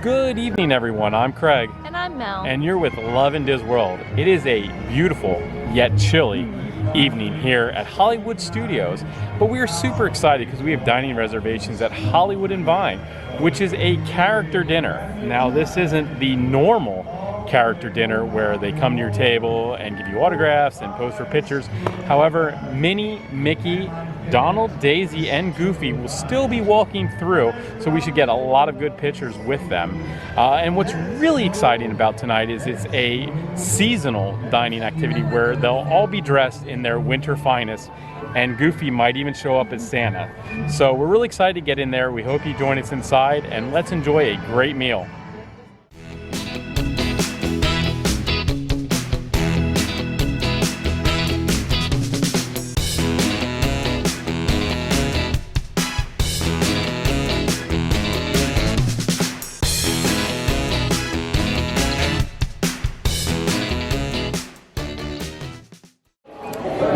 Good evening, everyone. I'm Craig. And I'm Mel. And you're with Love and Diz World. It is a beautiful yet chilly evening here at Hollywood Studios. But we are super excited because we have dining reservations at Hollywood and Vine, which is a character dinner. Now, this isn't the normal character dinner where they come to your table and give you autographs and pose for pictures. However, Minnie, Mickey, Donald, Daisy, and Goofy will still be walking through, so we should get a lot of good pictures with them. And what's really exciting about tonight is it's a seasonal dining activity where they'll all be dressed in their winter finest, and Goofy might even show up as Santa. So we're really excited to get in there. We hope you join us inside, and let's enjoy a great meal.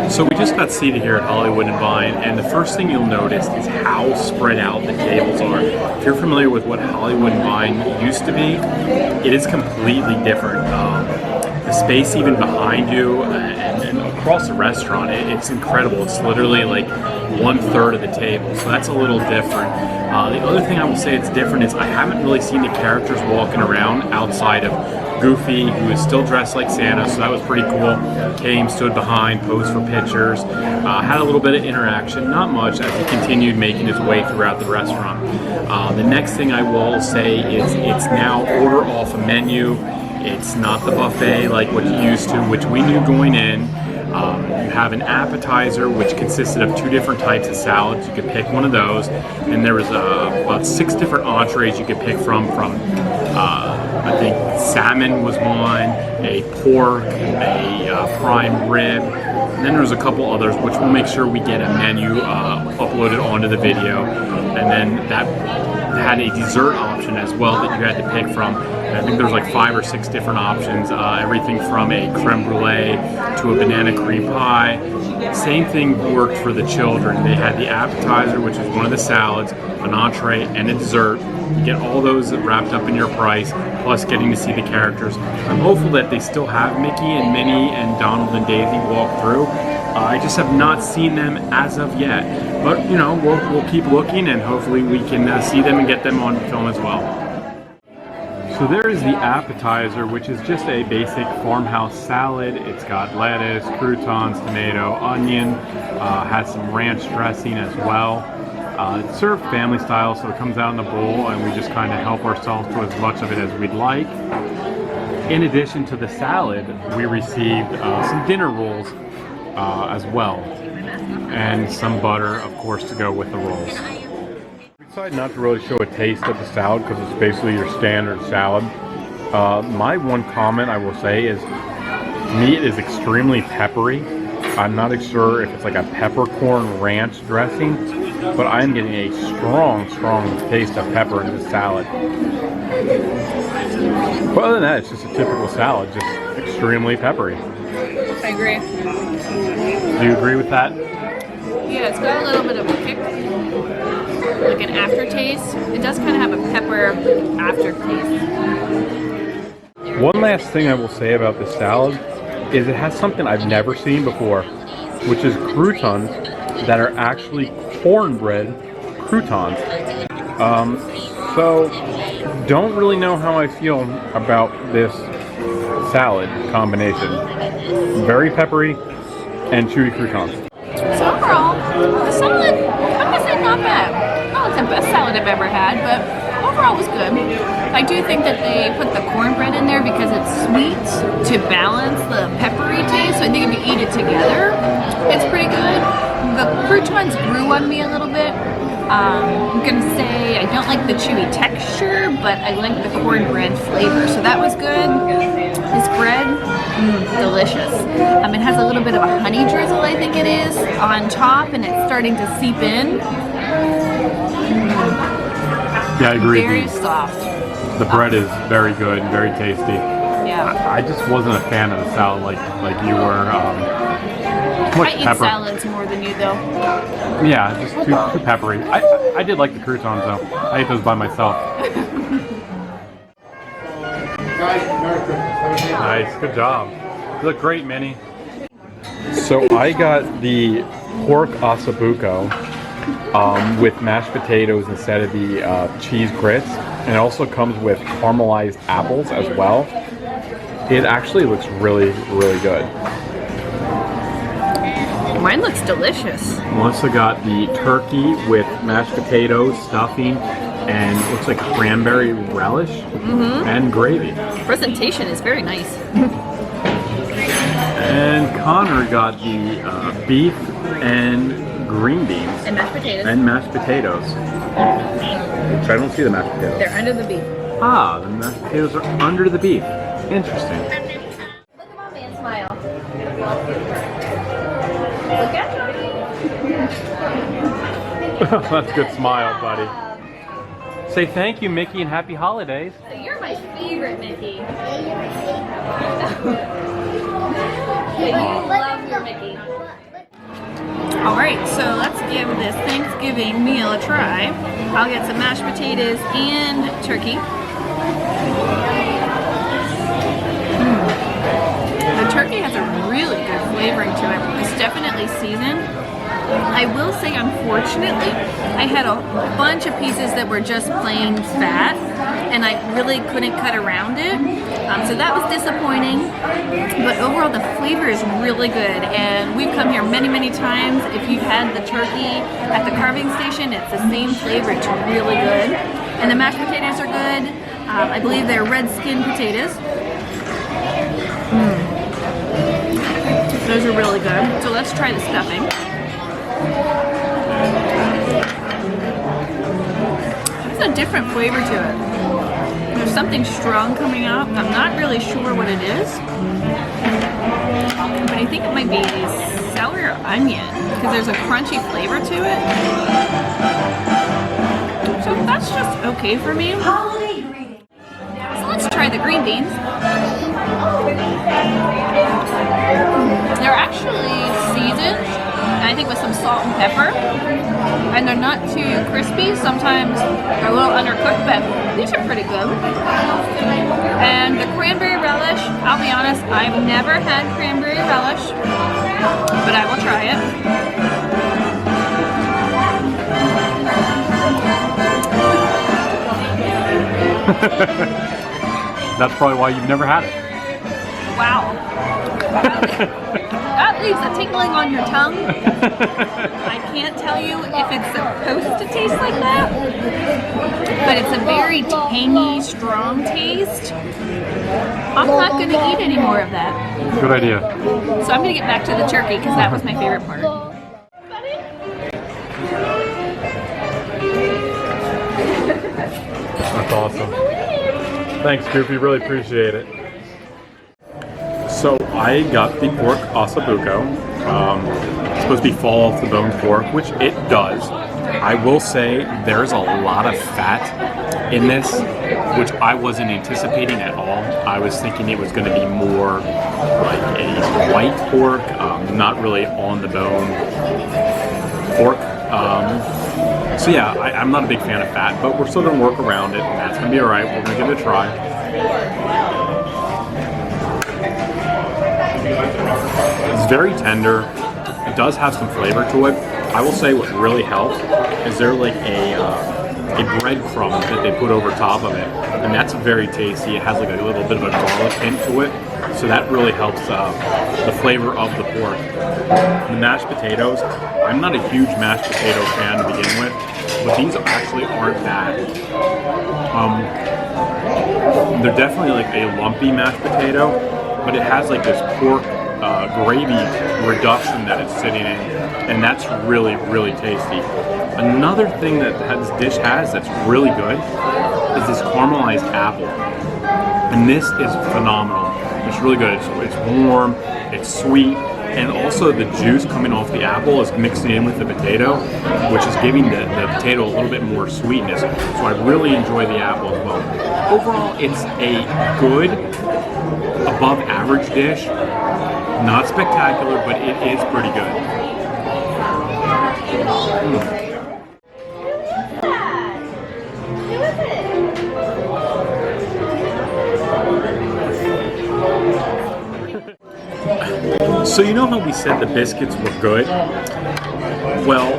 So we just got seated here at Hollywood and Vine, and the first thing you'll notice is how spread out the tables are. If you're familiar with what Hollywood and Vine used to be, it is completely different. The space even behind you and across the restaurant, it's incredible. It's literally like 1/3 of the table, so that's a little different. The other thing I will say it's different is I haven't really seen the characters walking around outside of Goofy, who is still dressed like Santa, so that was pretty cool. Came, stood behind, posed for pictures, had a little bit of interaction, not much, as he continued making his way throughout the restaurant. The next thing I will say is it's now order off a menu. It's not the buffet like what you used to, which we knew going in. You have an appetizer which consisted of 2 different types of salads. You could pick one of those, and there was about 6 different entrees you could pick from I think salmon was one, a pork, a prime rib, and then there's a couple others which we'll make sure we get a menu uploaded onto the video. And then that had a dessert option as well that you had to pick from. And I think there's like 5 or 6 different options, everything from a creme brulee to a banana cream pie. Same thing worked for the children. They had the appetizer, which is one of the salads, an entree, and a dessert. You get all those wrapped up in your price, plus getting to see the characters. I'm hopeful that they still have Mickey and Minnie and Donald and Daisy walk through. I just have not seen them as of yet. But, you know, we'll keep looking, and hopefully we can see them and get them on film as well. So there is the appetizer, which is just a basic farmhouse salad. It's got lettuce, croutons, tomato, onion, has some ranch dressing as well. It's served family style, so it comes out in the bowl, and we just kind of help ourselves to as much of it as we'd like. In addition to the salad, we received some dinner rolls as well, and some butter, of course, to go with the rolls. We decided not to really show a taste of the salad because it's basically your standard salad. My one comment I will say is, meat is extremely peppery. I'm not sure if it's like a peppercorn ranch dressing, but I'm getting a strong taste of pepper in this salad. But other than that, it's just a typical salad, just extremely peppery. I agree. Do you agree with that? Yeah, it's got a little bit of a kick, like an aftertaste. It does kind of have a pepper aftertaste. One last thing I will say about this salad is it has something I've never seen before, which is croutons that are actually cornbread croutons. So don't really know how I feel about this salad combination. Very peppery and chewy croutons. So overall, the salad, I'm gonna say not bad. Not like the best salad I've ever had, but overall it was good. I do think that they put the cornbread in there because it's sweet to balance the peppery taste. So I think if you eat it together, it's pretty good. The croutons grew on me a little bit. I'm gonna say I don't like the chewy texture, but I like the cornbread flavor, so that was good. This bread, delicious. It has a little bit of a honey drizzle, I think it is, on top, and it's starting to seep in. Yeah, I agree. Very soft. The bread is very good and very tasty. Yeah. I just wasn't a fan of the salad like you were. I eat salads more than you, though. Yeah, just too peppery. I did like the croutons, though. I ate those by myself. Nice, good job. You look great, Minnie. So I got the pork ossobuco with mashed potatoes instead of the cheese grits, and it also comes with caramelized apples as well. It actually looks really, really good. Mine looks delicious. Melissa got the turkey with mashed potatoes, stuffing, and looks like cranberry relish and gravy. Presentation is very nice. And Connor got the beef and green beans. And mashed potatoes. And mashed potatoes. Which I don't see the mashed potatoes. They're under the beef. Ah, the mashed potatoes are under the beef. Interesting. Look at mommy and smile. Look at mommy. That's a good smile, buddy. Say thank you, Mickey, and happy holidays. So you're my favorite Mickey. You love your Mickey. Alright, so let's give this Thanksgiving meal a try. I'll get some mashed potatoes and turkey. The turkey has a really good flavoring to it. It's definitely seasoned. I will say, unfortunately, I had a bunch of pieces that were just plain fat, and I really couldn't cut around it. So that was disappointing. But overall, the flavor is really good, and we've come here many, many times. If you've had the turkey at the carving station, it's the same flavor. It's really good. And the mashed potatoes are good. I believe they're red skin potatoes. Those are really good. So let's try the stuffing. There's a different flavor to it. There's something strong coming out. I'm not really sure what it is, but I think it might be celery or onion because there's a crunchy flavor to it. So that's just okay for me. So let's try the green beans. They're actually seasoned, I think, with some salt and pepper, and they're not too crispy. Sometimes they're a little undercooked, but these are pretty good. And the cranberry relish, I'll be honest, I've never had cranberry relish, but I will try it. That's probably why you've never had it. Wow. That leaves a tingling on your tongue. I can't tell you if it's supposed to taste like that, but it's a very tangy, strong taste. I'm not going to eat any more of that. Good idea. So I'm going to get back to the turkey because that was my favorite part. That's awesome. Thanks, Goofy. Really appreciate it. So I got the pork ossobuco. It's supposed to be fall off the bone pork, which it does. I will say there's a lot of fat in this, which I wasn't anticipating at all. I was thinking it was going to be more like a white pork, not really on the bone pork. So yeah, I'm not a big fan of fat, but we're still going to work around it, and that's going to be alright. We're going to give it a try. It's very tender. It does have some flavor to it. I will say what really helped is there like a breadcrumb that they put over top of it, and that's very tasty. It has like a little bit of a garlic hint to it, so that really helps the flavor of the pork. The mashed potatoes, I'm not a huge mashed potato fan to begin with, but these actually aren't bad. They're definitely like a lumpy mashed potato, but it has like this pork gravy reduction that it's sitting in, and that's really, really tasty. Another thing that this dish has that's really good is this caramelized apple, and this is phenomenal. It's really good. It's warm, it's sweet, and also the juice coming off the apple is mixing in with the potato, which is giving the potato a little bit more sweetness. So I really enjoy the apple as well. Overall, it's a good, above average dish. Not spectacular, but it is pretty good. So you know how we said the biscuits were good? Well,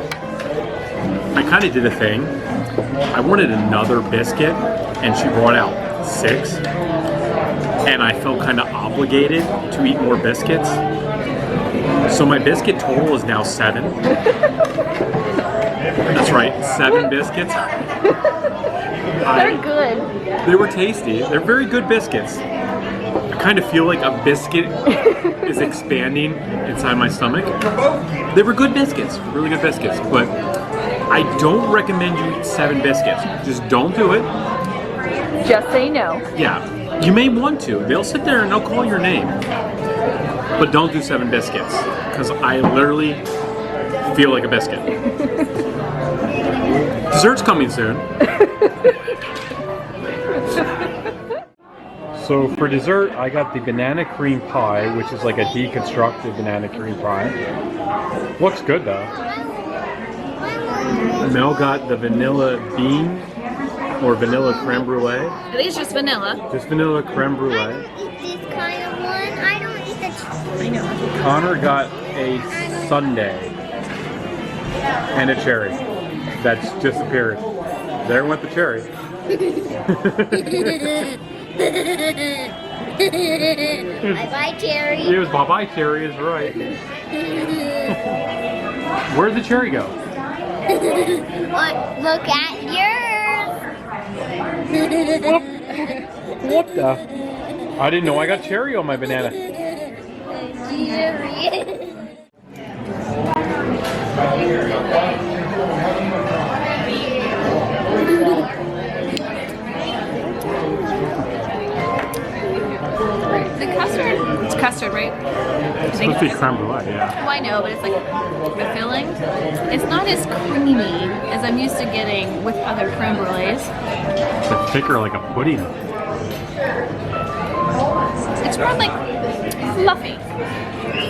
I kind of did a thing. I wanted another biscuit, and she brought out 6. And I felt kind of obligated to eat more biscuits. So my biscuit total is now 7. That's right, 7 biscuits. They're good. They were tasty. They're very good biscuits. I kind of feel like a biscuit is expanding inside my stomach. They were good biscuits, really good biscuits. But I don't recommend you eat 7 biscuits. Just don't do it. Just say no. Yeah, you may want to. They'll sit there and they'll call your name. But don't do 7 biscuits, because I literally feel like a biscuit. Dessert's coming soon. So for dessert, I got the banana cream pie, which is like a deconstructed banana cream pie. Looks good though. Mel got the vanilla bean or vanilla creme brulee. I think it's just vanilla. Just vanilla creme brulee. I don't eat this kind of one. I don't eat the. I know. Connor got a sundae and a cherry. That's just appeared. There went the cherry. Bye-bye, Cherry. It was bye-bye cherry is right. Where'd the cherry go? Look at yours. What the? I didn't know I got cherry on my banana. The custard, it's custard, right? It's supposed to be creme brulee, yeah. Oh, I know, but it's like the filling. It's not as creamy as I'm used to getting with other creme brulees. It's thicker like a pudding. It's more like fluffy.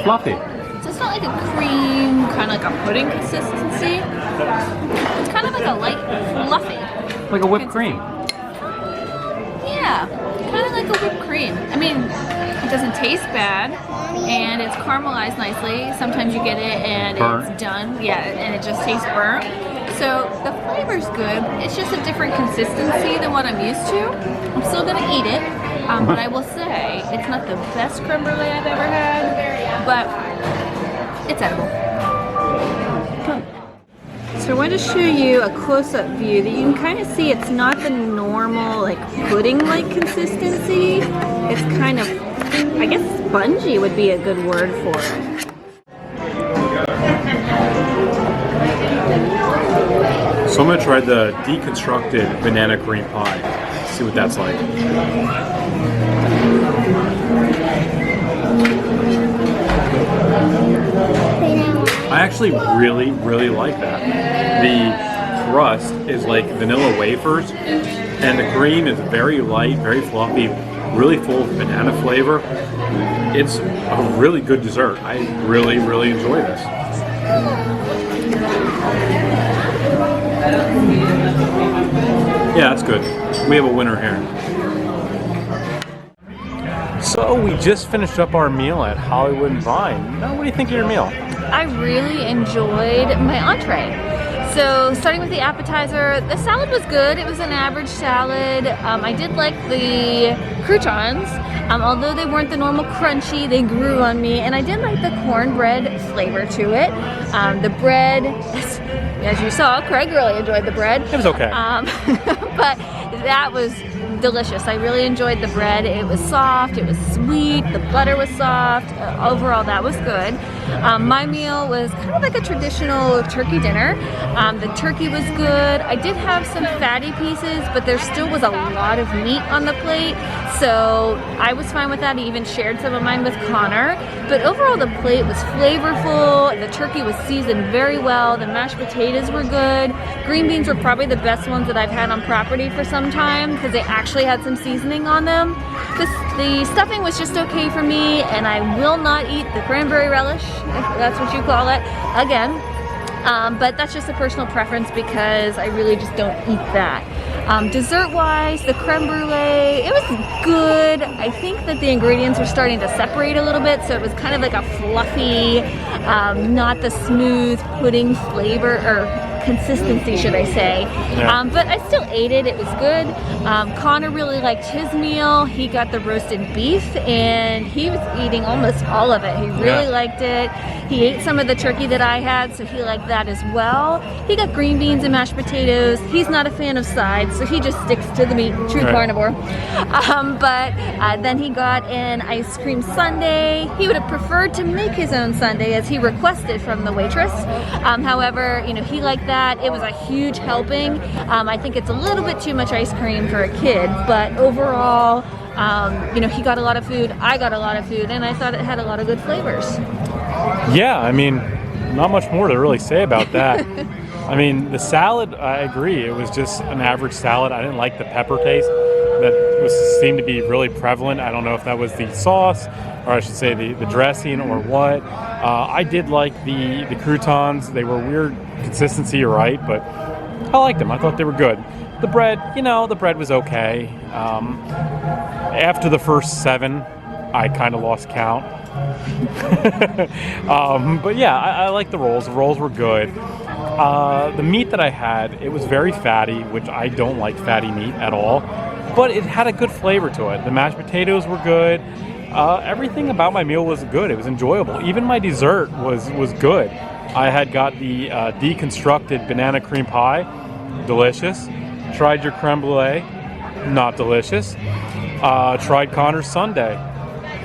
Fluffy. So it's not like a cream, kind of like a pudding consistency. It's kind of like a light fluffy. Like a whipped cream. Yeah, kind of like a whipped cream. I mean, it doesn't taste bad, and it's caramelized nicely. Sometimes you get it and Burnt. it's done, yeah, and it just tastes burnt. So the flavor's good. It's just a different consistency than what I'm used to. I'm still gonna eat it, but I will say it's not the best creme brulee I've ever had, but it's edible. So I wanted to show you a close-up view that you can kind of see it's not the normal like pudding-like consistency. It's kind of, I guess spongy would be a good word for it. So I'm gonna try the deconstructed banana cream pie. See what that's like. I actually really like that. The crust is like vanilla wafers, and the cream is very light, very fluffy, really full of banana flavor. It's a really good dessert. I really enjoy this. Yeah, that's good. We have a winner here. So we just finished up our meal at Hollywood and Vine. Now, what do you think of your meal? I really enjoyed my entree. So starting with the appetizer, the salad was good. It was an average salad. I did like the croutons. Although they weren't the normal crunchy, they grew on me. And I did like the cornbread flavor to it. The bread, as you saw, Craig really enjoyed the bread. It was okay. But that was delicious. I really enjoyed the bread. It was soft, it was sweet, the butter was soft. Overall, that was good. My meal was kind of like a traditional turkey dinner. The turkey was good. I did have some fatty pieces, but there still was a lot of meat on the plate, so I was fine with that. I even shared some of mine with Connor. But overall, the plate was flavorful. The turkey was seasoned very well. The mashed potatoes were good. Green beans were probably the best ones that I've had on property for some time because they actually had some seasoning on them. The stuffing was just okay for me, and I will not eat the cranberry relish, if that's what you call it, again. But that's just a personal preference because I really just don't eat that. Dessert-wise, the creme brulee, it was good. I think that the ingredients were starting to separate a little bit, so it was kind of like a fluffy, not the smooth pudding flavor, or consistency, should I say. Yeah. But I still ate it. It was good. Connor really liked his meal. He got the roasted beef, and he was eating almost all of it. He really liked it. He ate some of the turkey that I had, so he liked that as well. He got green beans and mashed potatoes. He's not a fan of sides, so he just sticks to the meat. True carnivore. But then he got an ice cream sundae. He would have preferred to make his own sundae, as he requested from the waitress. However, you know, he liked that. It was a huge helping. I think it's a little bit too much ice cream for a kid, but overall, you know, he got a lot of food, I got a lot of food, and I thought it had a lot of good flavors. Yeah, I mean, not much more to really say about that. I mean, the salad, I agree, it was just an average salad. I didn't like the pepper taste that seemed to be really prevalent. I don't know if that was the sauce, or I should say the dressing, or what. I did like the croutons. They were weird consistency, you're right, but I liked them. I thought they were good. The bread, you know, the bread was okay. After the first 7, I kind of lost count. But yeah, I like the rolls. The rolls were good. The meat that I had, it was very fatty, which I don't like fatty meat at all, but it had a good flavor to it. The mashed potatoes were good. Everything about my meal was good. It was enjoyable. Even my dessert was good. I had got the deconstructed banana cream pie, delicious. Tried your creme brulee, not delicious. Tried Connor's sundae,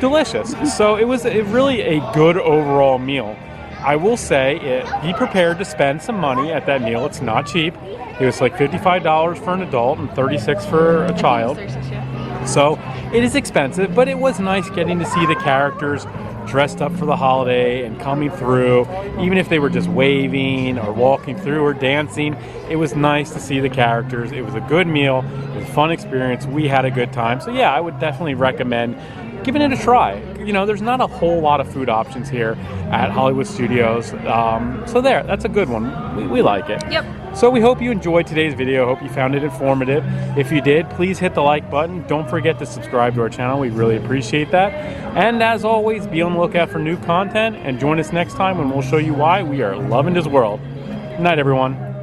delicious. So it was really a good overall meal. I will say, be prepared to spend some money at that meal. It's not cheap. It was like $55 for an adult and $36 for a child. So it is expensive, but it was nice getting to see the characters dressed up for the holiday and coming through, even if they were just waving or walking through or dancing. It was nice to see the characters. It was a good meal. It was a fun experience. We had a good time. So yeah, I would definitely recommend giving it a try. You know, there's not a whole lot of food options here at Hollywood Studios. So that's a good one. We like it. Yep. So we hope you enjoyed today's video. Hope you found it informative. If you did, please hit the like button. Don't forget to subscribe to our channel. We really appreciate that. And as always, be on the lookout for new content, and join us next time when we'll show you why we are loving this world. Good night, everyone.